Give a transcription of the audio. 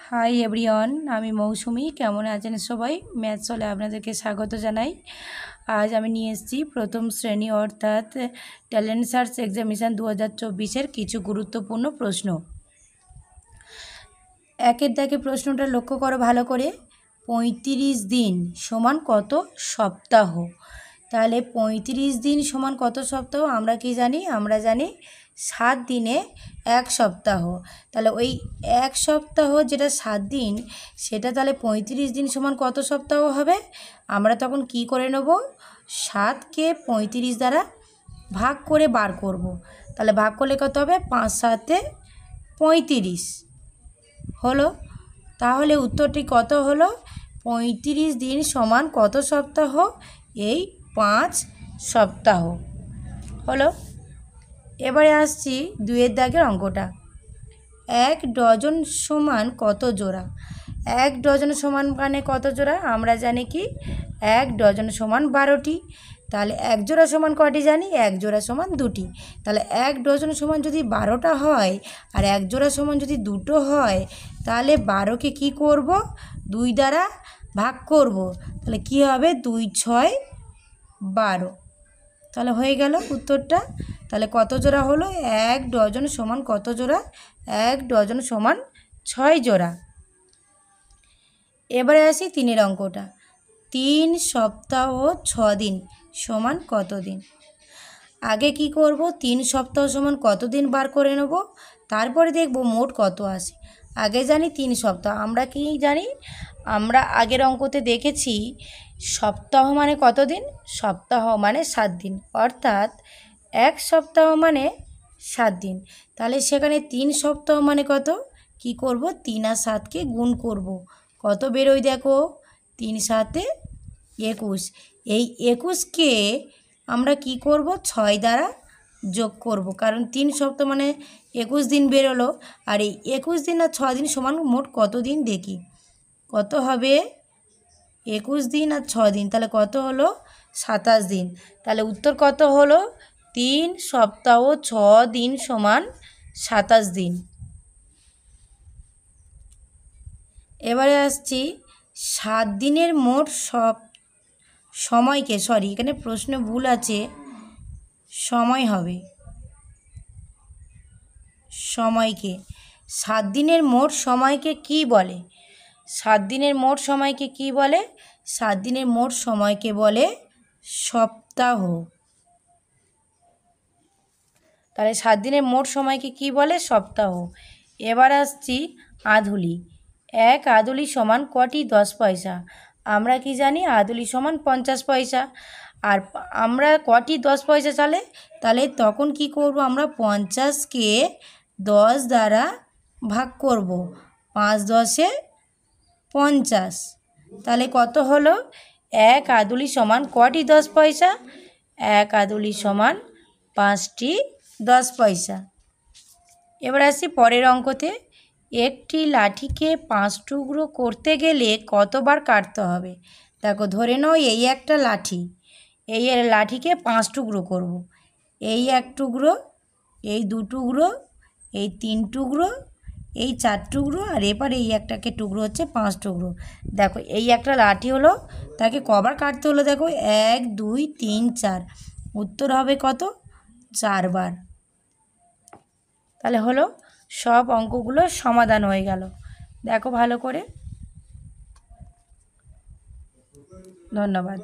Hi everyone, আমি মৌসুমি। কেমন আছেন সবাই? ম্যাথ চলে আপনাদেরকে স্বাগত জানাই। আজ আমি নিয়ে এসেছি প্রথম শ্রেণী অর্থাৎ ট্যালেন্ট সার্চ এক্সামিনেশান 2024-এর কিছু গুরুত্বপূর্ণ প্রশ্ন। একের দাগে প্রশ্নটা লক্ষ্য করো ভালো করে। 35 দিন সমান কত সপ্তাহ? তাহলে 35 দিন সমান কত সপ্তাহ আমরা কি জানি? আমরা জানি 7 দিনে 1 সপ্তাহ। তাহলে ওই 1 সপ্তাহ যেটা 7 দিন, সেটা তাহলে 35 দিন সমান কত সপ্তাহ হবে? আমরা তখন কি করে নেব? 7কে 35 দ্বারা ভাগ করে বার করব। তাহলে ভাগ করলে কত হবে? 5 7 35 হলো। তাহলে উত্তরটি কত হলো? 35 দিন সমান কত সপ্তাহ? এই 5 সপ্তাহ হলো। এবারে আসছি 2-এর দাগের অঙ্কটা। 1 ডজন সমান কত জোড়া? 1 ডজন সমান মানে কত জোড়া? আমরা জানি কি 1 ডজন সমান 12টি। তাহলে 1 জোড়া সমান কটি জানি? 1 জোড়া সমান 2টি। তাহলে 1 ডজন সমান যদি 12টা হয় আর 1 জোড়া সমান যদি 2টো হয়, তাহলে 12কে কী করব? 2 দ্বারা ভাগ করব। তাহলে কি হবে? 2 6 12। তাহলে হয়ে গেল উত্তরটা। তাহলে কত জোড়া হলো? 1 ডজন সমান কত জোড়া? 1 ডজন সমান 6 জোড়া। এবারে আসি 3-এর অঙ্কটা। 3 সপ্তাহ 6 দিন সমান কত দিন? আগে কি করব? 3 সপ্তাহ সমান কত দিন বার করে নেব, তারপরে দেখব মোট কত আসে। আগে জানি 3 সপ্তাহ। আমরা কি জানি? আমরা আগের অঙ্কতে দেখেছি সপ্তাহ মানে কত দিন? সপ্তাহ মানে 7 দিন, অর্থাৎ 1 সপ্তাহ মানে 7 দিন। তাহলে সেখানে 3 সপ্তাহ মানে কত? কি করব? 3 আর 7কে গুণ করব। কত বেরোয় দেখো? 3 7 21। এই 21কে আমরা কি করব? 6 দ্বারা যোগ করব, কারণ 3 সপ্তাহ মানে 21 দিন বেরোলো। আর এই 21 দিন আর 6 দিন সমান মোট কত দিন দেখি। কত হবে? 21 দিন আর 6 দিন, তাহলে কত হলো? 27 দিন। তাহলে উত্তর কত হলো? 3 সপ্তাহ 6 দিন সমান 27 দিন। এবারে আসছি 7 দিনের মোট সময়কে, এখানে প্রশ্নে ভুল আছে, সময় হবে সময়কে। 7 দিনের মোট সময়কে কি বলে? 7 দিনের মোট সময়কে কি বলে? 7 দিনের মোট সময়কে বলে সপ্তাহ। তাহলে 7 দিনের মোট সময়কে কি বলে? সপ্তাহ। এবার আসছি আধুলি। 1 আধুলি সমান কটি 10 পয়সা? আমরা কি জানি? আধুলি সমান 50 পয়সা। আর আমরা কটি 10 পয়সা চালে? তাহলে তখন কি করব? আমরা 50কে 10 দ্বারা ভাগ করব। 5 10 50। তাহলে কত হলো? 1 আধুলি সমান কটি 10 পয়সা? 1 আধুলি সমান 5টি 10 পয়সা। এবার আসি পরের অঙ্কতে। একটি লাঠিকে 5 টুকরো করতে গেলে কতবার কাটতে হবে? দেখো, ধরে নাও এই একটা লাঠি, এই লাঠিকে 5 টুকরো করব। এই 1 টুকরো, এই 2 টুকরো, এই 3 টুকরো, এই 4 টুকরো, আর এবার এই একটাকে টুকরো হচ্ছে 5 টুকরো। দেখো, এই একটা লাঠি হলো, তাকে কবার কাটতে হলো? দেখো, 1 2 3 4। উত্তর হবে কত? 4 বার। তাহলে হলো, সব অঙ্কগুলো সমাধান হয়ে গেল। দেখো ভালো করে। ধন্যবাদ।